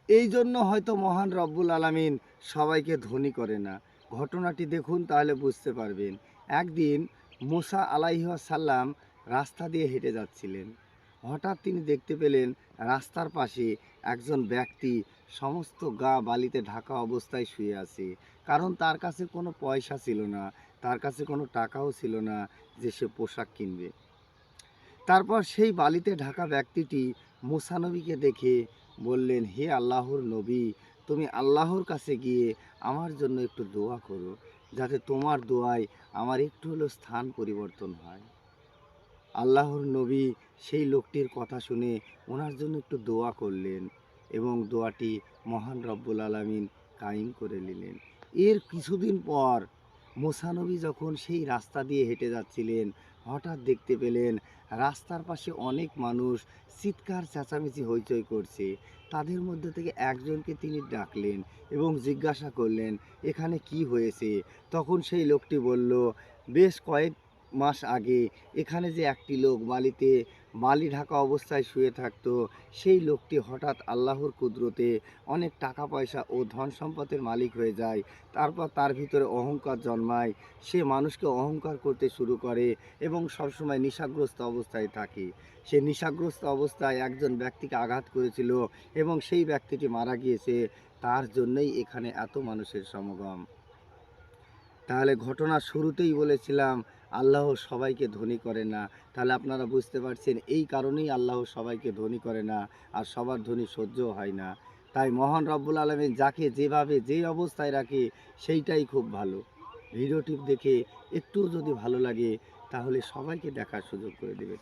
এই জন্য হয়তো মহান রব্বুল আলামিন সবাইকে ধনী করে না। ঘটনাটি দেখুন তাহলে বুঝতে পারবেন। একদিন মুসা আলাইহিসসালাম রাস্তা দিয়ে হেঁটে যাচ্ছিলেন। হঠাৎ তিনি দেখতে পেলেন রাস্তার পাশে একজন ব্যক্তি সমস্ত গা বালিতে ঢাকা অবস্থায় শুয়ে আছে। কারণ তার কাছে কোনো পয়সা ছিল না, তার কাছে কোনো টাকাও ছিল না যে সে পোশাক কিনবে। তারপর সেই বালিতে ঢাকা ব্যক্তিটি মুসা নবীকে দেখে বললেন, হে আল্লাহর নবী, তুমি আল্লাহর কাছে গিয়ে আমার জন্য একটু দোয়া করো, যাতে তোমার দোয়ায় আমার একটু হলেও স্থান পরিবর্তন হয়। আল্লাহর নবী সেই লোকটির কথা শুনে ওনার জন্য একটু দোয়া করলেন এবং দোয়াটি মহান রব্বুল আলামিন কায়েম করে নিলেন। এর কিছুদিন পর মুসা নবী যখন সেই রাস্তা দিয়ে হেঁটে যাচ্ছিলেন, হঠাৎ দেখতে পেলেন রাস্তার পাশে অনেক মানুষ চিৎকার চেঁচামেচি হইচই করছে। তাদের মধ্যে থেকে একজনকে তিনি ডাকলেন এবং জিজ্ঞাসা করলেন, এখানে কি হয়েছে? তখন সেই লোকটি বলল, বেশ কয়েক মাস আগে এখানে যে একটি লোক বালি ঢাকা অবস্থায় শুয়ে থাকতো, সেই লোকটি হঠাৎ আল্লাহর কুদরতে অনেক টাকা পয়সা ও ধন সম্পদের মালিক হয়ে যায়। তারপর তার ভিতরে অহংকার জন্মায়, সে মানুষকে অহংকার করতে শুরু করে এবং সবসময় নেশাগ্রস্ত অবস্থায় থাকে। সে নেশাগ্রস্ত অবস্থায় একজন ব্যক্তিকে আঘাত করেছিল এবং সেই ব্যক্তিটি মারা গিয়েছে। তার জন্যই এখানে এত মানুষের সমাগম। তাহলে ঘটনার শুরুতেই বলেছিলাম আল্লাহ সবাইকে ধনী করে না। তাহলে আপনারা বুঝতে পারছেন এই কারণেই আল্লাহ সবাইকে ধনী করে না, আর সবার ধনী সহ্যও হয় না। তাই মহান রব্বুল আলামিন যাকে যেভাবে যেই অবস্থায় রাখে সেইটাই খুব ভালো। ভিডিওটি দেখে একটুও যদি ভালো লাগে তাহলে সবাইকে দেখার সুযোগ করে দেবেন।